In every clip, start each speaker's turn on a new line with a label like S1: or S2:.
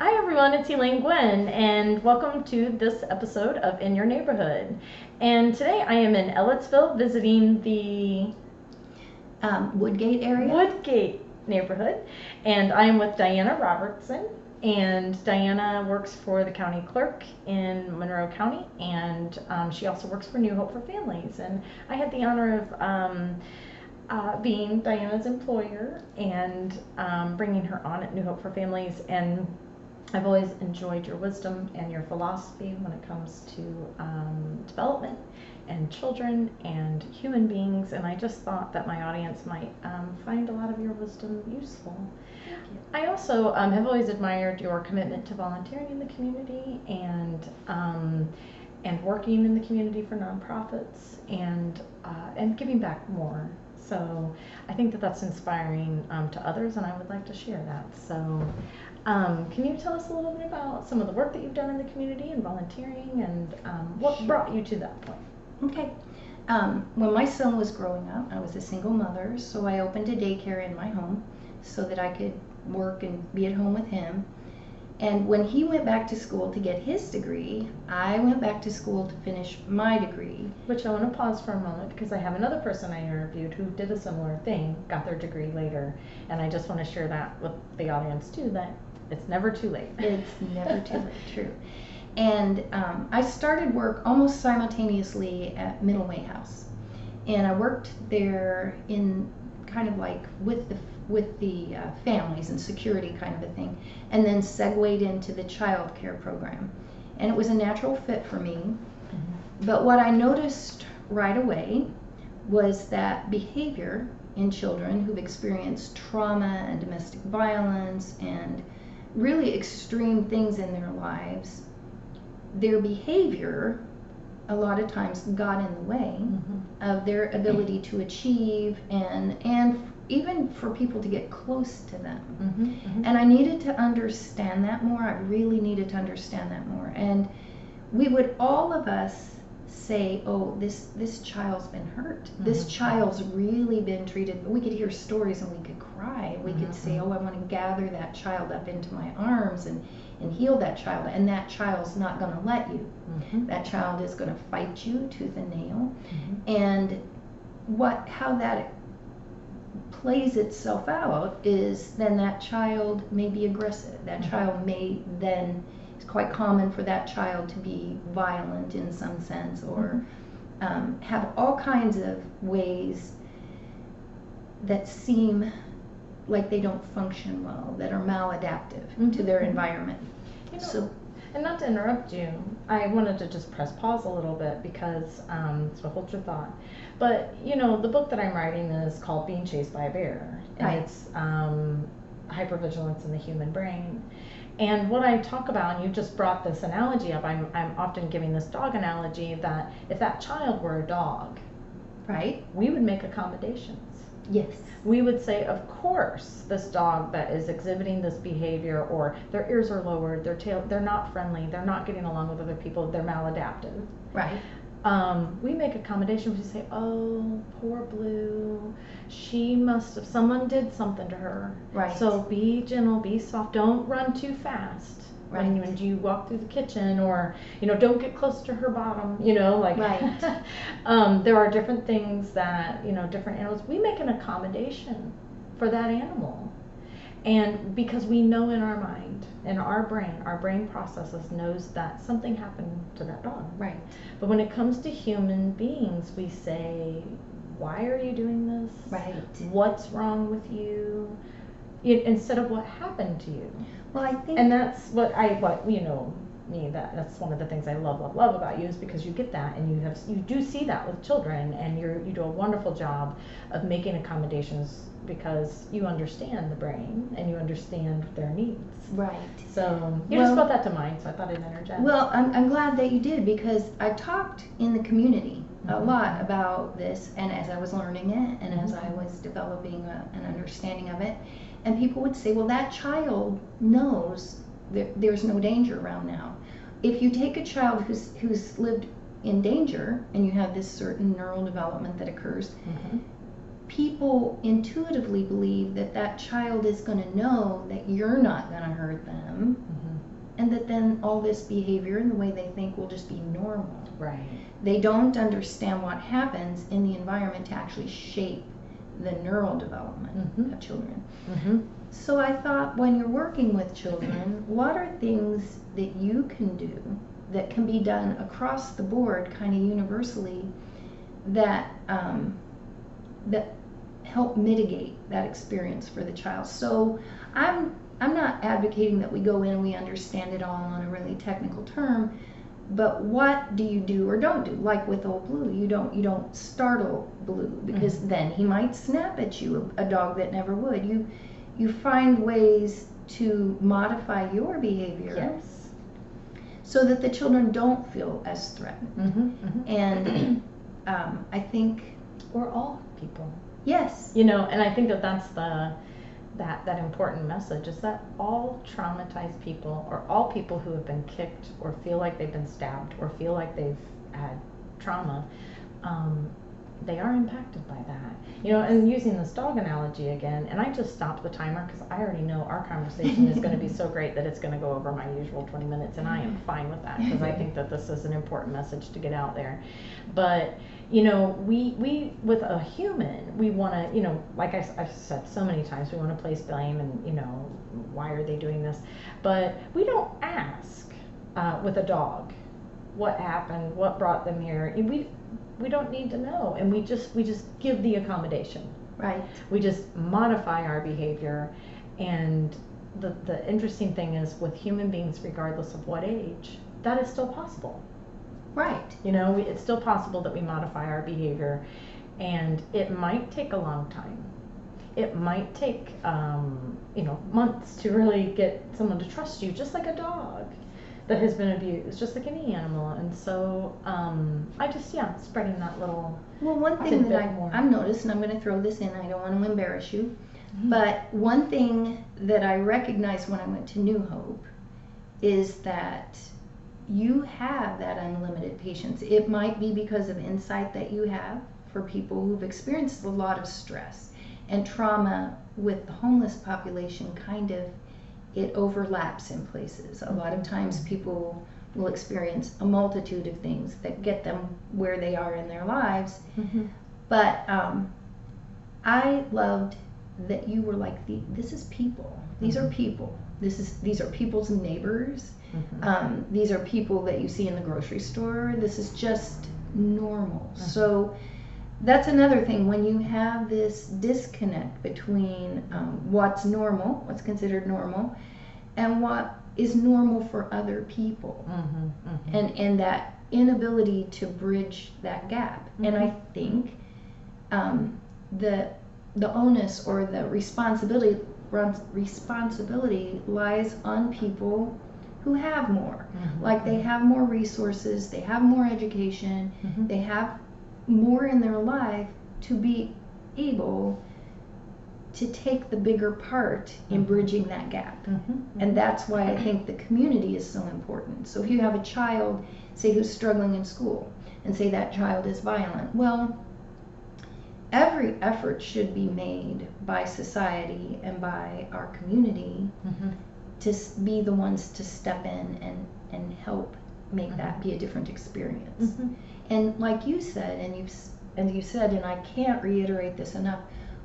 S1: Hi everyone, it's Elaine Guinn, and welcome to this episode of In Your Neighborhood. And today I am in Ellettsville visiting the
S2: Woodgate area.
S1: Woodgate neighborhood, and I am with Diana Robertson. And Diana works for the county clerk in Monroe County, and she also works for New Hope for Families. And I had the honor of being Diana's employer and bringing her on at New Hope for Families. And I've always enjoyed your wisdom and your philosophy when it comes to development and children and human beings, and I just thought that my audience might find a lot of your wisdom useful.
S2: Thank you.
S1: I also have always admired your commitment to volunteering in the community and working in the community for nonprofits and giving back more. So I think that that's inspiring to others, and I would like to share that. So can you tell us a little bit about some of the work that you've done in the community and volunteering and what brought you to that point?
S2: Okay. When my son was growing up, I was a single mother, so I opened a daycare in my home so that I could work and be at home with him. And when he went back to school to get his degree, I went back to school to finish my degree.
S1: Which I want to pause for a moment because I have another person I interviewed who did a similar thing, got their degree later, and I just want to share that with the audience too, that it's never too late.
S2: It's never too late, true. And I started work almost simultaneously at Middle Way House, and I worked there in kind of like with the families and security kind of a thing, and then segued into the child care program, and it was a natural fit for me. Mm-hmm. But what I noticed right away was that behavior in children who've experienced trauma and domestic violence and really extreme things in their lives, their behavior a lot of times got in the way mm-hmm. of their ability to achieve and even for people to get close to them. Mm-hmm, mm-hmm. And I needed to understand that more. I really needed to understand that more. And we would, all of us, say, oh, this child's been hurt. Mm-hmm. This child's really been treated. We could hear stories and we could cry. We mm-hmm. could say, oh, I want to gather that child up into my arms and heal that child. And that child's not going to let you. Mm-hmm. That child is going to fight you tooth and nail. Mm-hmm. And how that plays itself out is then that child may be aggressive. That mm-hmm. child may then, it's quite common for that child to be violent in some sense, or mm-hmm. Have all kinds of ways that seem like they don't function well, that are maladaptive mm-hmm. to their environment.
S1: You know, and not to interrupt you, I wanted to just press pause a little bit because, so hold your thought. But, you know, the book that I'm writing is called Being Chased by a Bear. And right. It's hypervigilance in the human brain. And what I talk about, and you just brought this analogy up, I'm often giving this dog analogy, that if that child were a dog,
S2: right,
S1: we would make accommodations.
S2: Yes.
S1: We would say, of course, this dog that is exhibiting this behavior, or their ears are lowered, their tail, they're not friendly, they're not getting along with other people, they're maladaptive.
S2: Right.
S1: We make accommodations. We say, oh, poor Blue, she must have, someone did something to her.
S2: Right. So
S1: be gentle, be soft, don't run too fast. Right. When you walk through the kitchen, or don't get close to her bottom, like
S2: right.
S1: There are different things that different animals, we make an accommodation for that animal, and because we know in our mind, in our brain processes, knows that something happened to that dog.
S2: Right.
S1: But when it comes to human beings, we say, why are you doing this?
S2: Right.
S1: What's wrong with you? Instead of what happened to you.
S2: Well, I think,
S1: and that's that's one of the things I love about you, is because you get that, and you do see that with children, and you do a wonderful job of making accommodations because you understand the brain and you understand their needs.
S2: Right.
S1: So you just brought that to mind, so I thought I'd interject.
S2: Well, I'm glad that you did, because I talked in the community a
S1: mm-hmm.
S2: lot about this, and as I was learning it, and as
S1: mm-hmm.
S2: I was developing an understanding of it. And people would say, well, that child knows there's no danger around now. If you take a child who's lived in danger, and you have this certain neural development that occurs, mm-hmm. people intuitively believe that that child is going to know that you're not going to hurt them, and that then all this behavior and the way they think will just be normal.
S1: Right.
S2: They don't understand what happens in the environment to actually shape the neural development of children. So I thought, when you're working with children, what are things that you can do that can be done across the board, kind of universally, that that help mitigate that experience for the child? So I'm not advocating that we go in and we understand it all on a really technical term, but what do you do or don't do? Like with old Blue, you don't startle Blue, because then he might snap at you, a dog that never would. You find ways to modify your behavior,
S1: Yes.
S2: so that the children don't feel as threatened. And I think
S1: We're all people.
S2: yes,
S1: You know, and I think that that's that important message, is that all traumatized people, or all people who have been kicked or feel like they've been stabbed or feel like they've had trauma, they are impacted by that. You know, and using this dog analogy again, and I just stopped the timer because I already know our conversation is going to be so great that it's going to go over my usual 20 minutes, and I am fine with that, because I think that this is an important message to get out there. But you know, we with a human, we want to, you know, like I've said so many times, we want to place blame and, you know, why are they doing this? But we don't ask with a dog what happened, what brought them here. We don't need to know, and we just give the accommodation.
S2: right.
S1: We just modify our behavior, and the interesting thing is, with human beings, regardless of what age, that is still possible.
S2: Right.
S1: You know, it's still possible that we modify our behavior, and it might take a long time. It might take, you know, months to really get someone to trust you, just like a dog that has been abused, just like any animal. And so I just, spreading that little
S2: Well, one thing
S1: tidbit
S2: that
S1: more.
S2: I've noticed, and I'm going to throw this in, I don't want to embarrass you, but one thing that I recognized when I went to New Hope is that you have that unlimited patience. It might be because of insight that you have for people who've experienced a lot of stress and trauma with the homeless population. Kind of, it overlaps in places. A lot of times people will experience a multitude of things that get them where they are in their lives. But I loved that you were like, this is people. These are people. These are people's neighbors. These are people that you see in the grocery store. This is just normal. So that's another thing, when you have this disconnect between what's normal, what's considered normal, and what is normal for other people, and that inability to bridge that gap. And I think the onus or the responsibility lies on people who have more. Like, they have more resources, they have more education, they have more in their life to be able to take the bigger part in bridging that gap. And that's why I think the community is so important. So if you have a child, say, who's struggling in school, and say that child is violent, well, every effort should be made by society and by our community to be the ones to step in and help make that be a different experience. And like you said, and you said, and I can't reiterate this enough,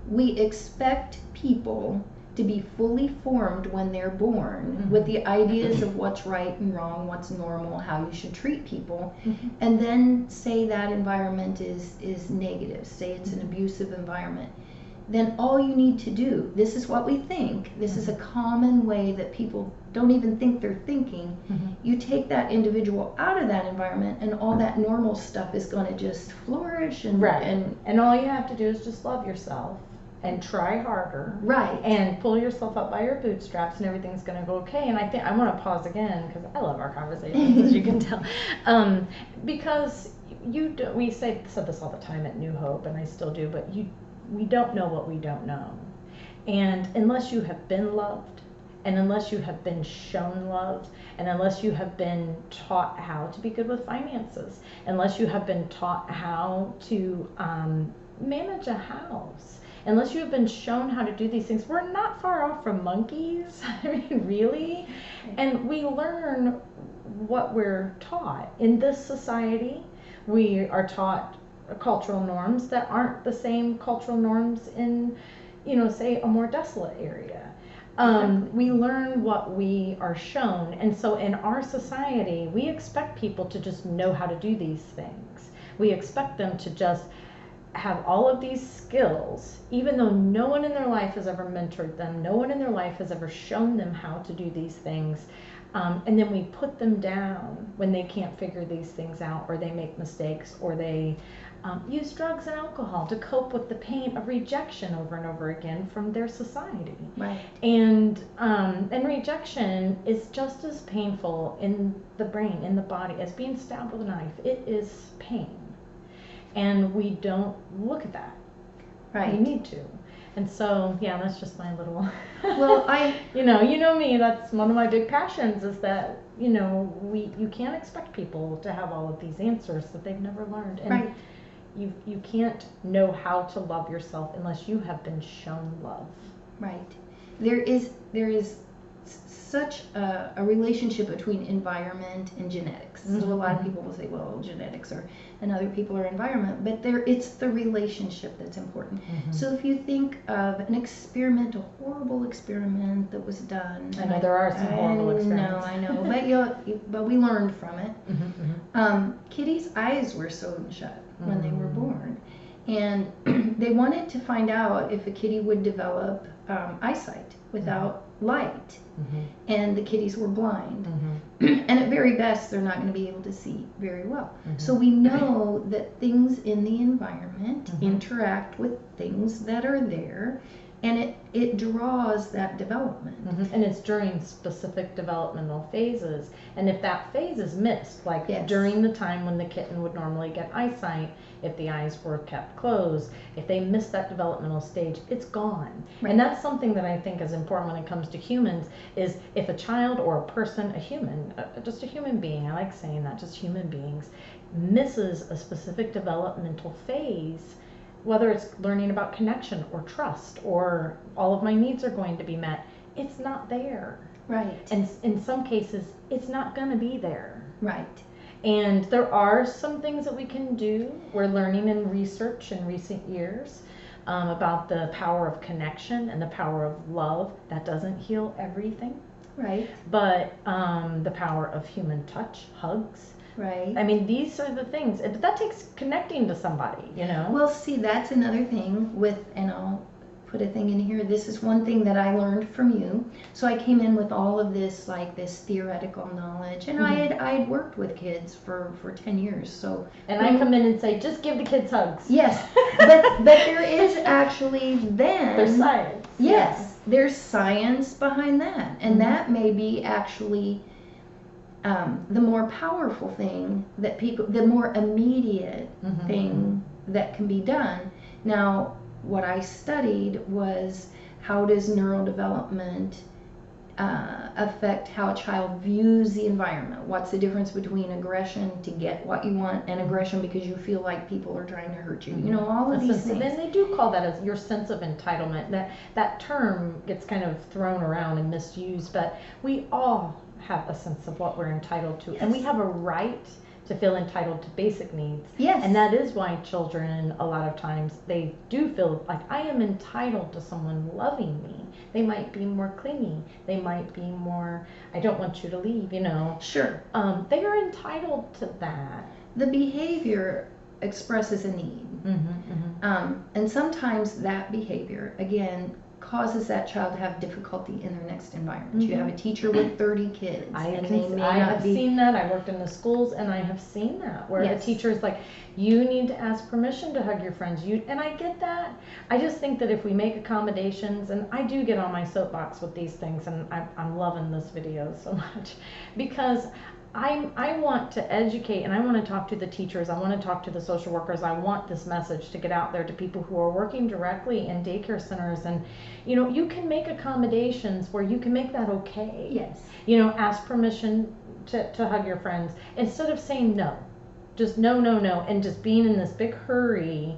S2: we expect people to be fully formed when they're born with the ideas of what's right and wrong, what's normal, how you should treat people, and then say that environment is negative, say it's an abusive environment. Then all you need to do, this is what we think, this is a common way that people don't even think they're thinking, you take that individual out of that environment, and all that normal stuff is going to just flourish. And
S1: all you have to do is just love yourself and try harder, and pull yourself up by your bootstraps, and everything's going to go okay. And I think I want to pause again, because I love our conversations, as you can tell, because we said this all the time at New Hope, and I still do, but we don't know what we don't know. And unless you have been loved, and unless you have been shown love, and unless you have been taught how to be good with finances, unless you have been taught how to manage a house. Unless you have been shown how to do these things, we're not far off from monkeys. I mean, really. And we learn what we're taught. In this society, we are taught cultural norms that aren't the same cultural norms in, say a more desolate area. We learn what we are shown. And so in our society, we expect people to just know how to do these things. We expect them to just have all of these skills, even though no one in their life has ever mentored them, no one in their life has ever shown them how to do these things. And then we put them down when they can't figure these things out, or they make mistakes, or they use drugs and alcohol to cope with the pain of rejection over and over again from their society.
S2: Right.
S1: And rejection is just as painful in the brain, in the body, as being stabbed with a knife. It is pain. And we don't look at that.
S2: Right.
S1: We need to. And so, yeah, that's just my little.
S2: Well,
S1: you know me. That's one of my big passions, is that you can't expect people to have all of these answers that they've never learned. And
S2: right.
S1: You can't know how to love yourself unless you have been shown love.
S2: Right. There is such a relationship between environment and genetics. Mm-hmm. So a lot of people will say, well, genetics and other people are environment, but it's the relationship that's important. Mm-hmm. So if you think of an experiment, a horrible experiment that was done.
S1: I know there are some horrible experiments.
S2: I know, but we learned from it. Mm-hmm. Kitty's eyes were sewn shut when they were born, and they wanted to find out if a kitty would develop eyesight without light. Mm-hmm. And the kitties were blind. Mm-hmm. And at very best, they're not going to be able to see very well. Mm-hmm. So we know that things in the environment mm-hmm. interact with things that are there, and it draws that development.
S1: Mm-hmm. And it's during specific developmental phases. And if that phase is missed, like yes. during the time when the kitten would normally get eyesight, if the eyes were kept closed, if they miss that developmental stage, it's gone. Right. And that's something that I think is important when it comes to humans, is if a child or a person, a human, just a human being, I like saying that, just human beings, misses a specific developmental phase, whether it's learning about connection or trust or all of my needs are going to be met, it's not there.
S2: Right.
S1: And in some cases, it's not going to be there.
S2: Right.
S1: And there are some things that we can do. We're learning in research in recent years about the power of connection and the power of love. That doesn't heal everything.
S2: Right.
S1: But the power of human touch, hugs.
S2: Right.
S1: I mean, these are the things. But that takes connecting to somebody,
S2: Well, see, that's another thing and I'll put a thing in here. This is one thing that I learned from you. So I came in with all of this, like this theoretical knowledge, and mm-hmm. I had worked with kids for 10 years. So
S1: I come in and say, just give the kids hugs.
S2: Yes, but there is actually then.
S1: There's science.
S2: Yes, there's science behind that, and mm-hmm. that may be actually the more powerful thing that the more immediate mm-hmm. thing that can be done. Now, what I studied was how does neurodevelopment affect how a child views the environment? What's the difference between aggression to get what you want and aggression because you feel like people are trying to hurt you?
S1: Mm-hmm.
S2: All of these things.
S1: And they do call that as your sense of entitlement. That term gets kind of thrown around and misused, but we all have a sense of what we're entitled to, yes. and we have a right to feel entitled to basic needs.
S2: Yes.
S1: And that is why children, a lot of times, they do feel like I am entitled to someone loving me. They might be more clingy. They might be more, I don't want you to leave,
S2: Sure.
S1: They are entitled to that.
S2: The behavior expresses a need.
S1: Mm-hmm, mm-hmm.
S2: And sometimes that behavior, again, causes that child to have difficulty in their next environment. Mm-hmm. You have a teacher with 30 kids. I
S1: have seen that. I worked in the schools, and I have seen that, where yes. the teacher is like, you need to ask permission to hug your friends. And I get that. I just think that if we make accommodations, and I do get on my soapbox with these things, and I'm loving this video so much, because I want to educate, and I want to talk to the teachers, I want to talk to the social workers, I want this message to get out there to people who are working directly in daycare centers, and you can make accommodations where you can make that okay.
S2: Yes.
S1: Ask permission to hug your friends, instead of saying no. Just no, and just being in this big hurry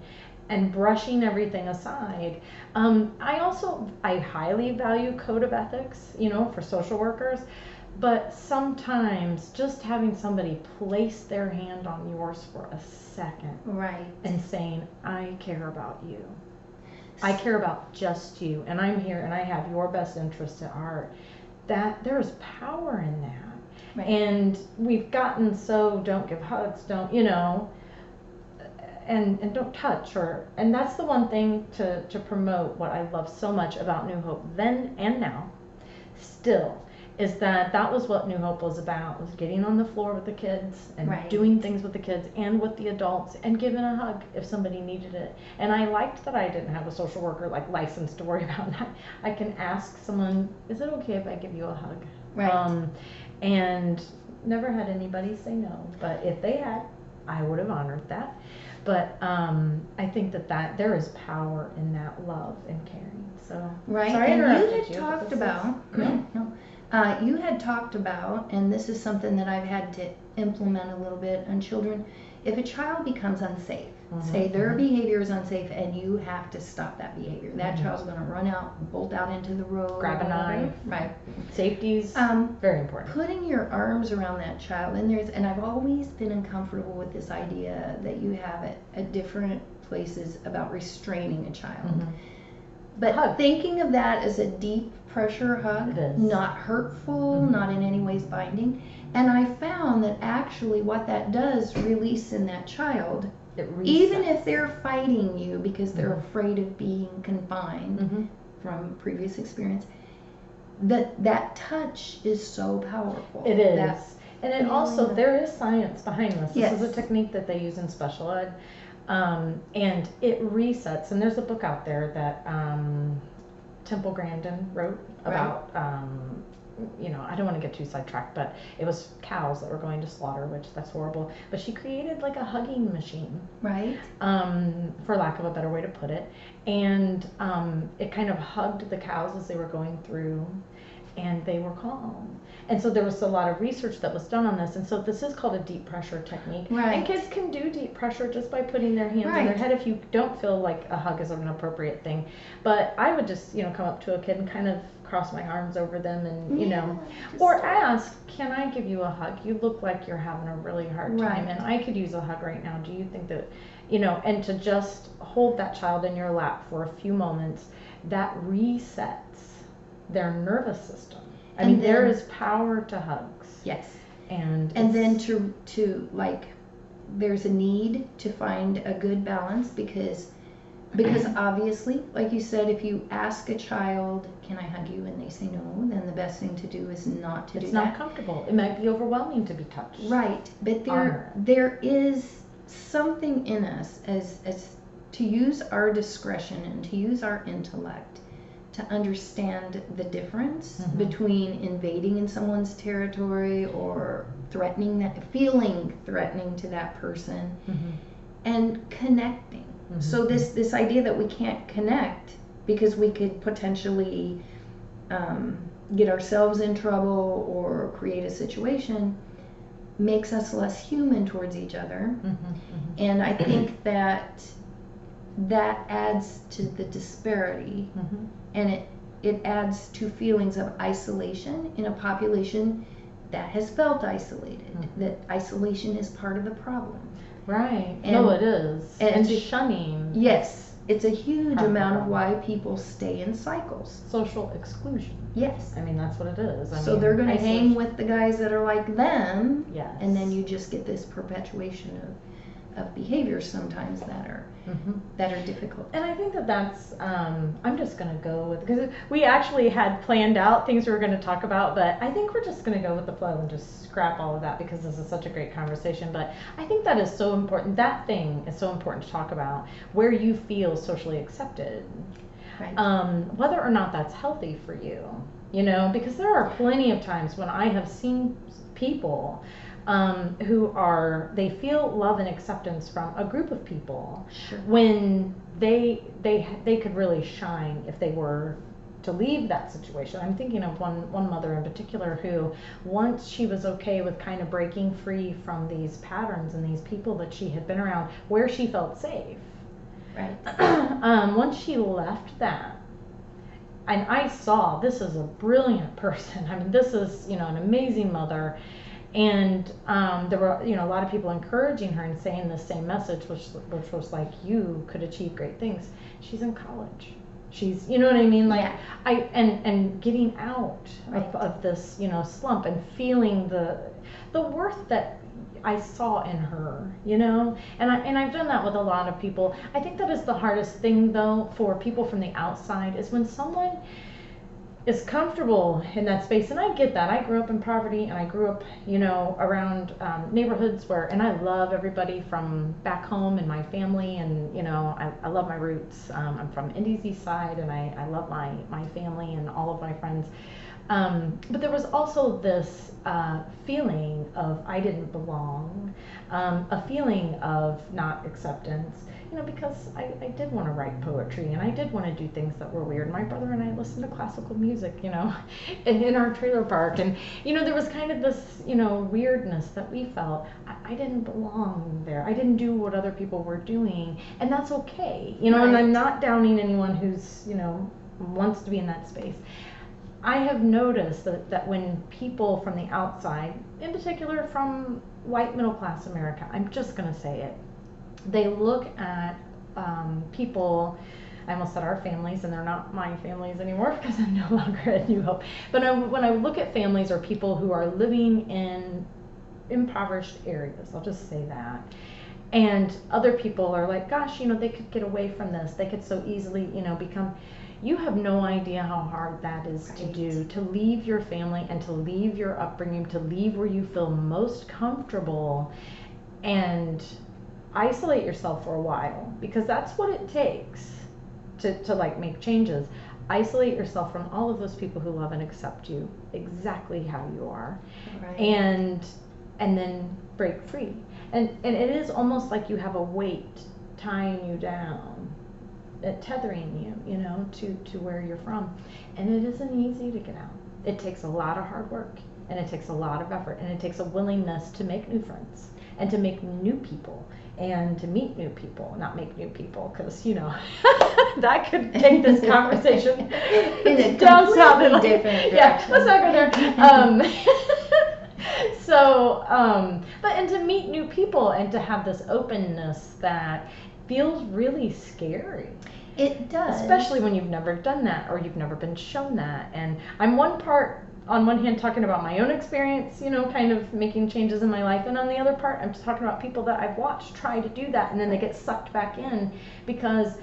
S1: and brushing everything aside. I highly value code of ethics, for social workers, but sometimes just having somebody place their hand on yours for a second,
S2: Right.
S1: and saying, I care about you. I care about just you, and I'm here, and I have your best interest at heart. That there's power in that.
S2: Right.
S1: And we've gotten so don't give hugs, don't, and don't touch, and that's the one thing to promote what I love so much about New Hope then and now still, is that was what New Hope was about, was getting on the floor with the kids and
S2: Right.
S1: doing things with the kids and with the adults and giving a hug if somebody needed it. And I liked that I didn't have a social worker licensed to worry about that. I can ask someone, is it okay if I give you a hug?
S2: Right.
S1: And never had anybody say no, but if they had, I would have honored that. But I think that there is power in that love and caring. So
S2: right.
S1: Sorry,
S2: and
S1: I
S2: you
S1: interrupted
S2: had talked about no. You had talked about, and this is something that I've had to implement a little bit on children. If a child becomes unsafe, say their behavior is unsafe, and you have to stop that behavior, that child's going to run out, bolt out into the road,
S1: grab a knife.
S2: Right.
S1: Safety's very important.
S2: Putting your arms around that child, and I've always been uncomfortable with this idea that you have at different places about restraining a child. But thinking of that as a deep pressure hug, not hurtful, not in any ways binding. And I found that actually what that does release in that child, even if they're fighting you because they're afraid of being confined from previous experience, that touch is so powerful.
S1: It is. And it also, there is science behind this. This is a technique that they use in special ed. And it resets, and there's a book out there that Temple Grandin wrote about, I don't want to get too sidetracked, but it was cows that were going to slaughter, which that's horrible. But she created like a hugging machine,
S2: right?
S1: For lack of a better way to put it. And it kind of hugged the cows as they were going through, and they were calm. And so there was a lot of research that was done on this, and so this is called a deep pressure technique.
S2: Right.
S1: And kids can do deep pressure just by putting their hands on their head if you don't feel like a hug is an appropriate thing. But I would just, come up to a kid and kind of cross my arms over them and, or ask, can I give you a hug? You look like you're having a really hard time, and I could use a hug right now. Do you think that, and to just hold that child in your lap for a few moments, that resets their nervous system. I mean, there is power to hugs.
S2: Yes.
S1: And
S2: then to there's a need to find a good balance because obviously, like you said, if you ask a child, can I hug you, and they say no, then the best thing to do is not to do that.
S1: It's not comfortable. It might be overwhelming to be touched.
S2: Right. But there is something in us as to use our discretion and to use our intellect to understand the difference between invading in someone's territory or feeling threatening to that person and connecting. So this idea that we can't connect because we could potentially get ourselves in trouble or create a situation makes us less human towards each other. And I think that adds to the disparity, and it adds to feelings of isolation in a population that has felt isolated, that isolation is part of the problem.
S1: Right. No, it is. And shunning.
S2: Yes. It's a huge amount of why people stay in cycles.
S1: Social exclusion.
S2: Yes.
S1: I mean, that's what it is.
S2: So they're going to hang with the guys that are like them, and then you just get this perpetuation of behaviors sometimes that are difficult.
S1: And I think that's I'm just gonna go with, because we actually had planned out things we were going to talk about, but I think we're just going to go with the flow and just scrap all of that because this is such a great conversation. But I think that is so important. That thing is so important to talk about, where you feel socially accepted, whether or not that's healthy for you, because there are plenty of times when I have seen people they feel love and acceptance from a group of people when they could really shine if they were to leave that situation. I'm thinking of one mother in particular who, once she was okay with kind of breaking free from these patterns and these people that she had been around where she felt safe,
S2: Right.
S1: Once she left that, and I saw this is a brilliant person. I mean, this is, you know, an amazing mother. And there were, you know, a lot of people encouraging her and saying the same message, which was like, you could achieve great things. She's in college. She's, you know what I mean? Like,
S2: Yeah.
S1: and getting out of this, you know, slump and feeling the worth that I saw in her, you know, and I've done that with a lot of people. I think that is the hardest thing, though, for people from the outside, is when someone is comfortable in that space. And I get that. I grew up in poverty, and I grew up, you know, around neighborhoods where, and I love everybody from back home and my family, and, you know, I love my roots. I'm from Indy's East Side, and I love my family and all of my friends. But there was also this feeling of I didn't belong, a feeling of not acceptance, you know, because I did want to write poetry, and I did want to do things that were weird. My brother and I listened to classical music, you know, in our trailer park, and, you know, there was kind of this, you know, weirdness that we felt. I didn't belong there. I didn't do what other people were doing, and that's okay, you know.
S2: Right.
S1: And I'm not downing anyone who's, you know, wants to be in that space. I have noticed that when people from the outside, in particular from white middle class America, I'm just going to say it, they look at people, I almost said our families, and they're not my families anymore because I'm no longer at New Hope. But when I look at families or people who are living in impoverished areas, I'll just say that, and other people are like, gosh, you know, they could get away from this. They could so easily, you know, become. You have no idea how hard that is to do, to leave your family and to leave your upbringing, to leave where you feel most comfortable and isolate yourself for a while, because that's what it takes to like make changes. Isolate yourself from all of those people who love and accept you exactly how you are.
S2: Right.
S1: And then break free. And it is almost like you have a weight tying you down, tethering you, you know, to where you're from. And it isn't easy to get out. It takes a lot of hard work, and it takes a lot of effort, and it takes a willingness to make new friends and to make new people and to meet new people, not make new people, because, you know, that could take this conversation
S2: in a
S1: down south and
S2: completely different direction.
S1: Yeah, let's not go there. But and to meet new people and to have this openness that feels really scary.
S2: It does.
S1: Especially when you've never done that or you've never been shown that. And I'm on one hand talking about my own experience, you know, kind of making changes in my life, and on the other part I'm just talking about people that I've watched try to do that, and then they get sucked back in because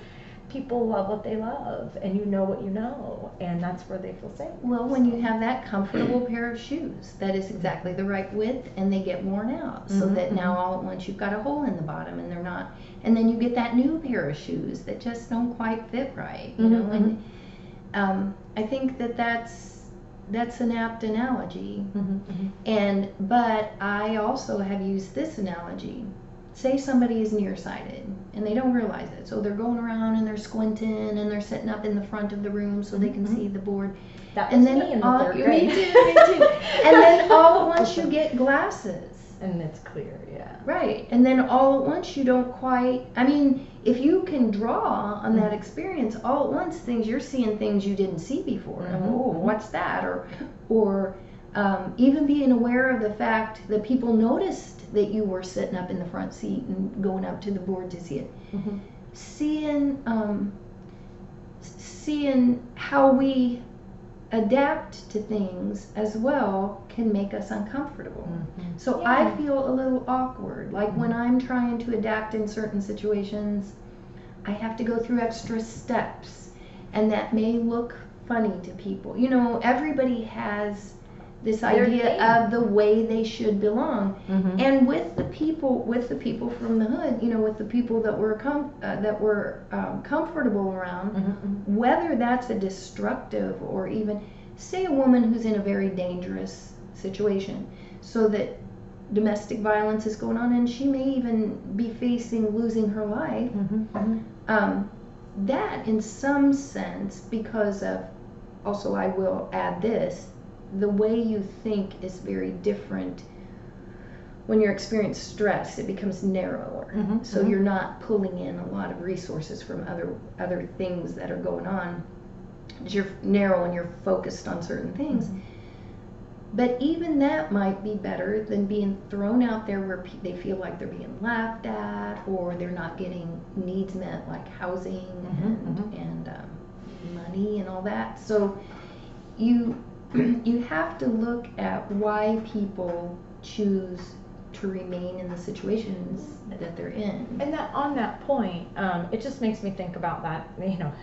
S1: people love what they love, and you know what you know, and that's where they feel safe.
S2: Well, when you have that comfortable pair of shoes that is exactly the right width, and they get worn out, so that now all at once you've got a hole in the bottom, and they're not, and then you get that new pair of shoes that just don't quite fit right, you know. And I think that's an apt analogy. But I also have used this analogy. Say somebody is nearsighted and they don't realize it, so they're going around and they're squinting and they're sitting up in the front of the room so they can see the board.
S1: That was me in the third grade.
S2: Me too. And then all at once you get glasses.
S1: And it's clear, yeah.
S2: Right. And then all at once you don't quite, I mean, if you can draw on that experience, all at once you're seeing things you didn't see before. Oh, what's that? Or even being aware of the fact that people noticed that you were sitting up in the front seat and going up to the board to see it. Seeing how we adapt to things as well can make us uncomfortable. So I feel a little awkward, like when I'm trying to adapt in certain situations, I have to go through extra steps, and that may look funny to people. You know, everybody has this idea of the way they should belong, and with the people from the hood, you know, with the people that we're comfortable around, whether that's a destructive or even, say, a woman who's in a very dangerous situation, so that domestic violence is going on and she may even be facing losing her life, that in some sense, because of, also I will add this, the way you think is very different when you're experiencing stress, it becomes narrower. So you're not pulling in a lot of resources from other things that are going on. You're narrow and you're focused on certain things. But even that might be better than being thrown out there where they feel like they're being laughed at, or they're not getting needs met like housing and money and all that. So you have to look at why people choose to remain in the situations that they're in.
S1: And that on that point, it just makes me think about that,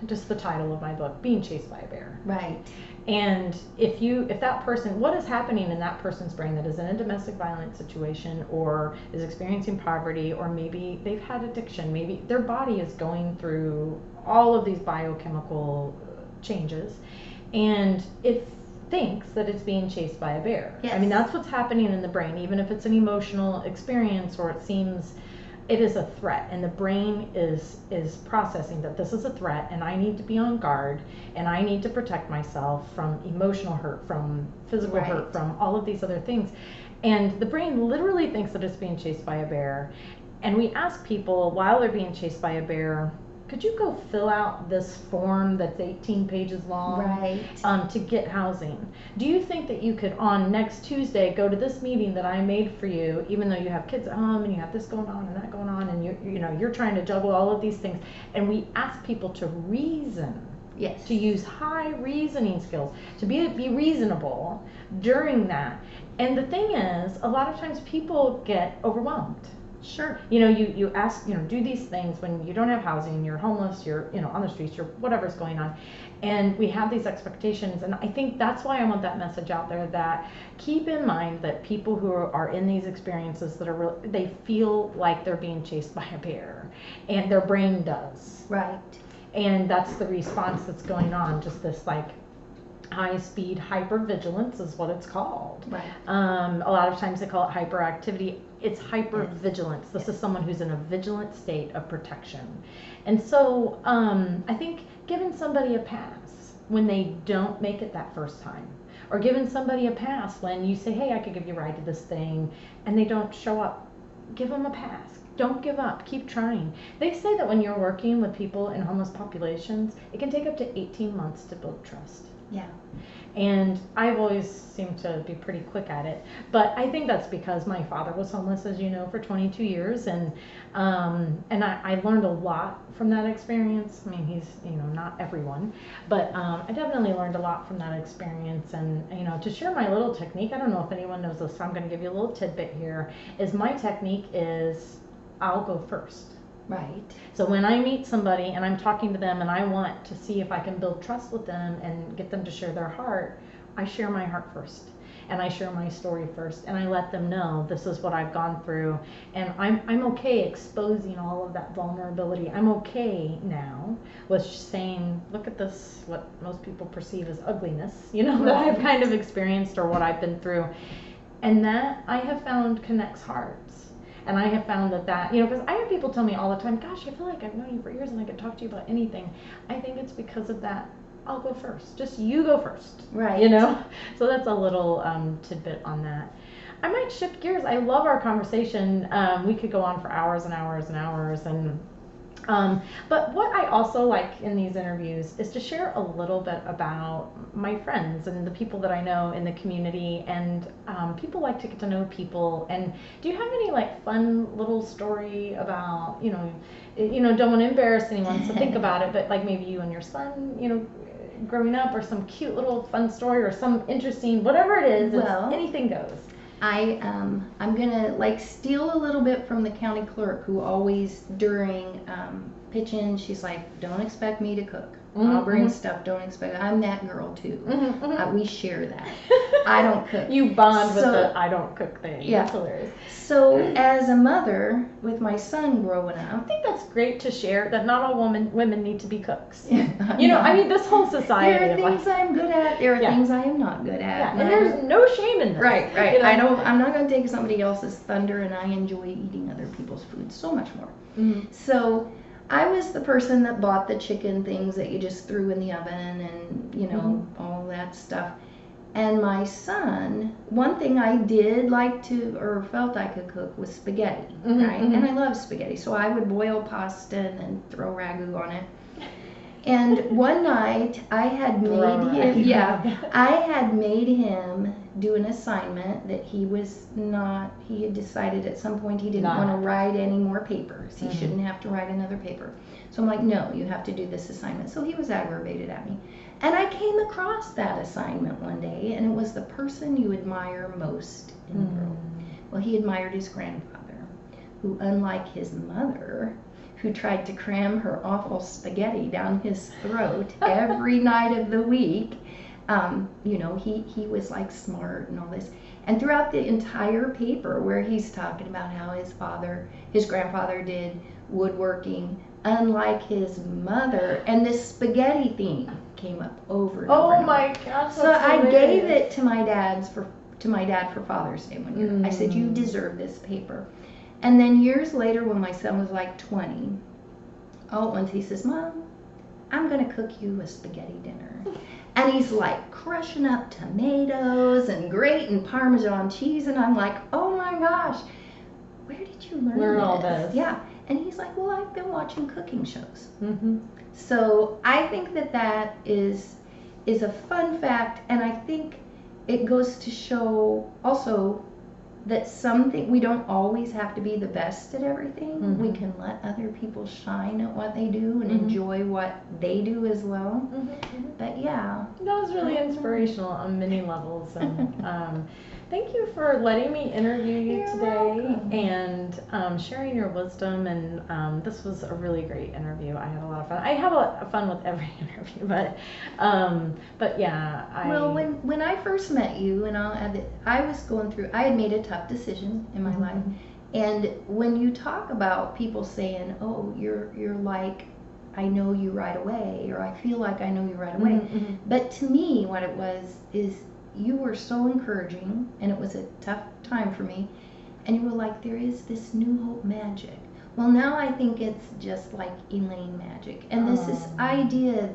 S1: just the title of my book, Being Chased by a Bear.
S2: Right.
S1: And if that person, what is happening in that person's brain that is in a domestic violence situation, or is experiencing poverty, or maybe they've had addiction, maybe their body is going through all of these biochemical changes, and it thinks that it's being chased by a bear.
S2: Yes.
S1: I mean, that's what's happening in the brain, even if it's an emotional experience, or it seems it is a threat, and the brain is processing that this is a threat, and I need to be on guard, and I need to protect myself from emotional hurt, from physical hurt, from all of these other things. And the brain literally thinks that it's being chased by a bear. And we ask people while they're being chased by a bear, could you go fill out this form that's 18 pages long to get housing? Do you think that you could on next Tuesday go to this meeting that I made for you, even though you have kids at home and you have this going on and that going on, and you're trying to juggle all of these things? And we ask people to reason, to use high reasoning skills, to be reasonable during that. And the thing is, a lot of times people get overwhelmed.
S2: Sure.
S1: You ask, do these things when you don't have housing, you're homeless, you're, on the streets, you're whatever's going on. And we have these expectations. And I think that's why I want that message out there, that keep in mind that people who are in these experiences that are they feel like they're being chased by a bear, and their brain does.
S2: Right.
S1: And that's the response that's going on, just this high-speed hypervigilance is what it's called.
S2: Right.
S1: A lot of times they call it hyperactivity. It's hypervigilance. This is someone who's in a vigilant state of protection. And so I think giving somebody a pass when they don't make it that first time, or giving somebody a pass when you say, hey, I could give you a ride to this thing, and they don't show up, give them a pass. Don't give up. Keep trying. They say that when you're working with people in homeless populations, it can take up to 18 months to build trust.
S2: Yeah.
S1: And I've always seemed to be pretty quick at it. But I think that's because my father was homeless, as you know, for 22 years. And I learned a lot from that experience. I mean, he's, not everyone. But I definitely learned a lot from that experience. And, to share my little technique, I don't know if anyone knows this, so I'm going to give you a little tidbit here, is my technique is I'll go first.
S2: Right.
S1: So when I meet somebody and I'm talking to them and I want to see if I can build trust with them and get them to share their heart, I share my heart first, and I share my story first, and I let them know this is what I've gone through, and I'm okay exposing all of that vulnerability. I'm okay now with saying, look at this, what most people perceive as ugliness, that I've kind of experienced or what I've been through. And that I have found connects hearts. And I have found that, because I have people tell me all the time, gosh, I feel like I've known you for years and I could talk to you about anything. I think it's because of that. I'll go first. Just you go first.
S2: Right.
S1: So that's a little tidbit on that. I might shift gears. I love our conversation. We could go on for hours and hours and hours. But what I also like in these interviews is to share a little bit about my friends and the people that I know in the community, and people like to get to know people. And do you have any fun little story about, don't want to embarrass anyone, so think about it, but maybe you and your son, growing up, or some cute little fun story, or some interesting, whatever it is, anything goes.
S2: I'm gonna steal a little bit from the county clerk, who always during pitch-in, she's like, don't expect me to cook. I'll bring stuff, don't expect it. I'm that girl too. We share that. I don't cook.
S1: You bond with the I don't cook thing.
S2: Yeah.
S1: That's hilarious.
S2: So as a mother with my son growing up,
S1: I think that's great to share, that not all women need to be cooks.
S2: Yeah,
S1: I mean, this whole society.
S2: There are things I'm good at. There are things I am not good at.
S1: Yeah, and there's no shame in this.
S2: Right. I'm not going to take somebody else's thunder, and I enjoy eating other people's food so much more.
S1: Mm-hmm.
S2: So I was the person that bought the chicken things that you just threw in the oven, and all that stuff. And my son, one thing I did like to, or felt I could cook, was spaghetti, right? And I love spaghetti, so I would boil pasta and then throw ragu on it. And one night I had made him do an assignment that he had decided at some point he didn't want to write any more papers. He shouldn't have to write another paper. So I'm like, no, you have to do this assignment. So he was aggravated at me. And I came across that assignment one day, and it was the person you admire most in the world. Well, he admired his grandfather, who, unlike his mother, who tried to cram her awful spaghetti down his throat every night of the week, he was like smart and all this. And throughout the entire paper, where he's talking about how his grandfather did woodworking, unlike his mother, and this spaghetti theme came up over and over.
S1: Oh my gosh!
S2: So I gave it to my dad for Father's Day one year. I said, you deserve this paper. And then years later, when my son was like 20, all at once he says, Mom, I'm going to cook you a spaghetti dinner. And he's like crushing up tomatoes and grating Parmesan cheese. And I'm like, oh my gosh, where did you learn this?
S1: all this.
S2: Yeah. And he's like, well, I've been watching cooking shows. So I think that is a fun fact. And I think it goes to show also that we don't always have to be the best at everything. We can let other people shine at what they do and enjoy what they do as well. But yeah.
S1: That was really inspirational on many levels. And thank you for letting me interview you today and sharing your wisdom. And this was a really great interview. I had a lot of fun. I have a lot of fun with every interview, but yeah.
S2: Well, when I first met you, and I'll add that I had made a tough decision in my life. And when you talk about people saying, oh, you're like, I know you right away, or I feel like I know you right away. But to me, what it was is you were so encouraging, and it was a tough time for me, and you were like, there is this new hope magic. Well, now I think it's just like Elaine magic, and this idea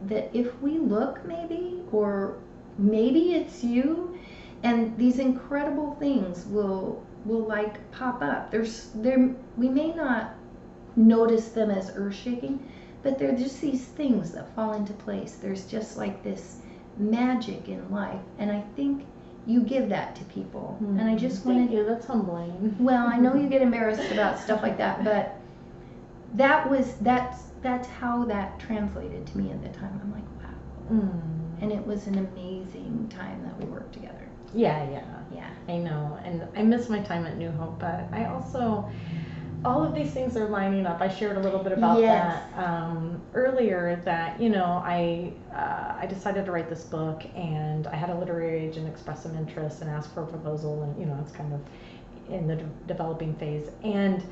S2: that if we look, maybe, or maybe it's you, and these incredible things will like pop up. We may not notice them as earth-shaking, but they're just these things that fall into place. There's just like this magic in life, and I think you give that to people. And I just wanted.
S1: Thank you. That's humbling.
S2: Well, I know you get embarrassed about stuff like that, but that's how that translated to me at the time. I'm like, wow. And it was an amazing time that we worked together.
S1: Yeah.
S2: Yeah.
S1: I know, and I miss my time at New Hope, but I also. All of these things are lining up. I shared a little bit about that earlier. That I decided to write this book, and I had a literary agent express some interest and ask for a proposal, and it's kind of in the developing phase. And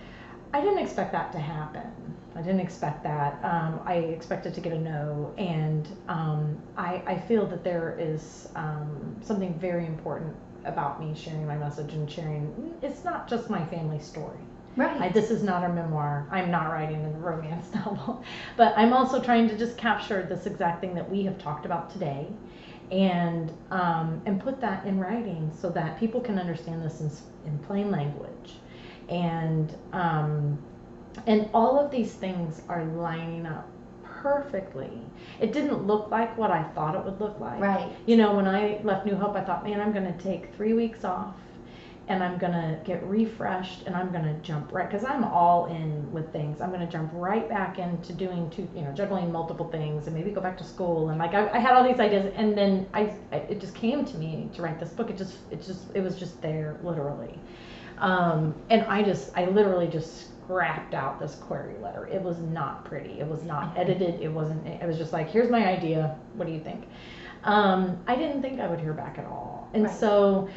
S1: I didn't expect that to happen. I didn't expect that. I expected to get a no, and I feel that there is something very important about me sharing my message and sharing. It's not just my family story.
S2: Right.
S1: This is not a memoir. I'm not writing a romance novel, but I'm also trying to just capture this exact thing that we have talked about today, and put that in writing so that people can understand this in plain language, and all of these things are lining up perfectly. It didn't look like what I thought it would look like.
S2: Right.
S1: When I left New Hope, I thought, man, I'm going to take 3 weeks off. And I'm going to get refreshed, and I'm going to jump right, because I'm all in with things. I'm going to jump right back into doing juggling multiple things, and maybe go back to school. And I had all these ideas, and then it just came to me to write this book. It was just there, literally. And I literally just scrapped out this query letter. It was not pretty. It was not edited. It was just like, here's my idea. What do you think? I didn't think I would hear back at all. And so,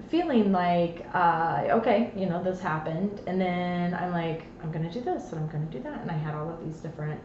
S1: feeling like, okay, this happened, and then I'm like, I'm going to do this, and I'm going to do that, and I had all of these different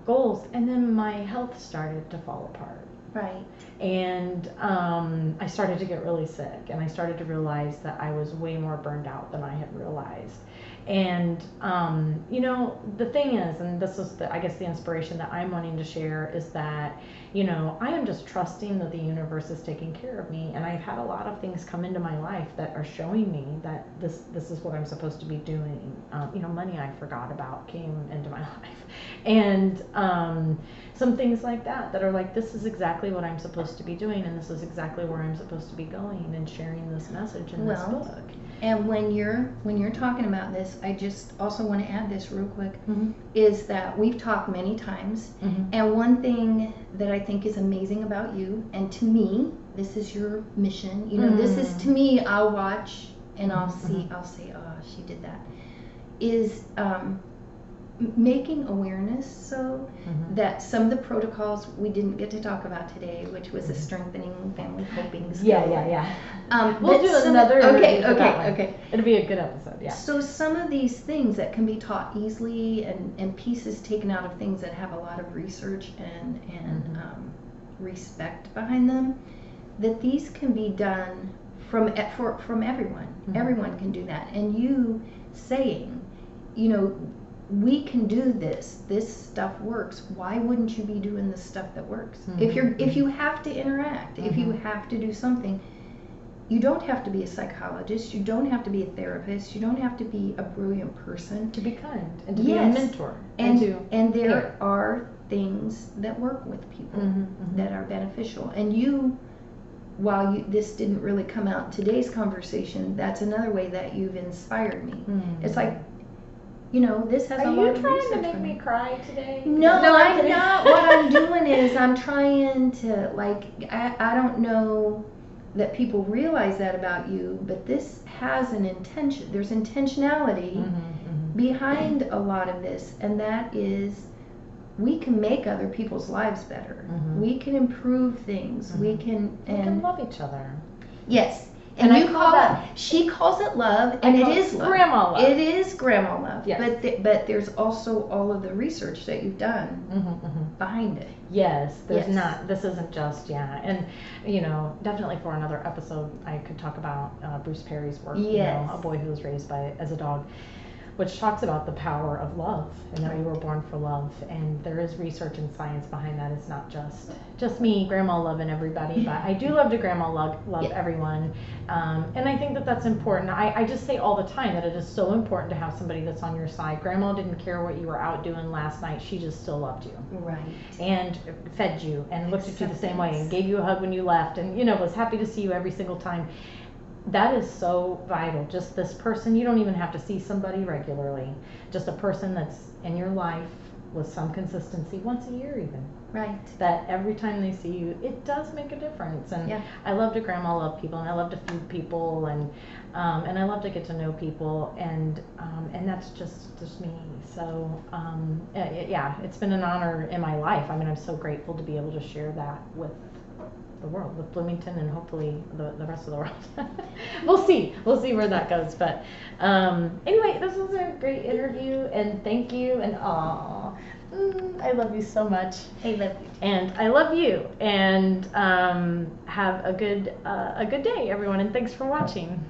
S1: goals, and then my health started to fall apart.
S2: Right. And
S1: I started to get really sick, and I started to realize that I was way more burned out than I had realized. And, the thing is, and this is I guess the inspiration that I'm wanting to share, is that you know, I am just trusting that the universe is taking care of me. And I've had a lot of things come into my life that are showing me that this is what I'm supposed to be doing. You know, money I forgot about came into my life. And some things like that that are like, this is exactly what I'm supposed to be doing, and this is exactly where I'm supposed to be going and sharing this message in this book.
S2: And when you're talking about this, I just also want to add this real quick,
S1: Mm-hmm.
S2: is that we've talked many times,
S1: Mm-hmm.
S2: and one thing that I think is amazing about you, and to me, this is your mission, you know, this is to me, I'll watch and I'll see, I'll say, oh, she did that, is making awareness so that some of the protocols we didn't get to talk about today, which was a strengthening family coping skill.
S1: Yeah. We'll
S2: But
S1: do
S2: some-
S1: another
S2: okay,
S1: interview for that one.
S2: okay.
S1: It'll be a good episode, yeah.
S2: So some of these things that can be taught easily, and pieces taken out of things that have a lot of research and respect behind them, that these can be done from everyone. Everyone can do that. And you saying, you know, we can do this. This stuff works. Why wouldn't you be doing the stuff that works? If you have to interact, if you have to do something, you don't have to be a psychologist. You don't have to be a therapist. You don't have to be a brilliant person
S1: To be kind and to be a mentor.
S2: And there are things that work with people that are beneficial. And you, while this didn't really come out in today's conversation, that's another way that you've inspired me. It's like, you know, this has a lot of research.
S1: Are you trying to make me cry today?
S2: No, I'm not. What I'm doing is I'm trying to, like, I don't know that people realize that about you, but this has an intention. There's intentionality behind a lot of this, and that is we can make other people's lives better. We can improve things. We can
S1: love each other.
S2: Yes.
S1: And
S2: you
S1: I call that,
S2: she calls it love, and it is love.
S1: Grandma love.
S2: It is grandma love.
S1: Yes.
S2: But there's also all of the research that you've done behind it.
S1: Yes, there's not. This isn't just and you know, definitely for another episode, I could talk about Bruce Perry's work.
S2: Yes.
S1: You know, a boy who was raised as a dog, which talks about the power of love and that we were born for love. And there is research and science behind that. It's not just me, grandma loving everybody, but I do love to grandma love everyone. And I think that that's important. I just say all the time that it is so important to have somebody that's on your side. Grandma didn't care what you were out doing last night. She just still loved you.
S2: Right.
S1: And fed you and looked at you the same way and gave you a hug when you left and, you know, was happy to see you every single time. That is so vital. Just this person, you don't even have to see somebody regularly. Just a person that's in your life with some consistency, once a year even.
S2: Right.
S1: That every time they see you, it does make a difference. And I love to grandma love people, and I love to feed people, and I love to get to know people, and that's just me. So it's been an honor in my life. I mean, I'm so grateful to be able to share that with the world, with Bloomington, and hopefully the rest of the world. We'll see where that goes. But anyway, this was a great interview, and thank you, and I love you so much.
S2: I love you.
S1: And I love you, and have a good day, everyone, and thanks for watching.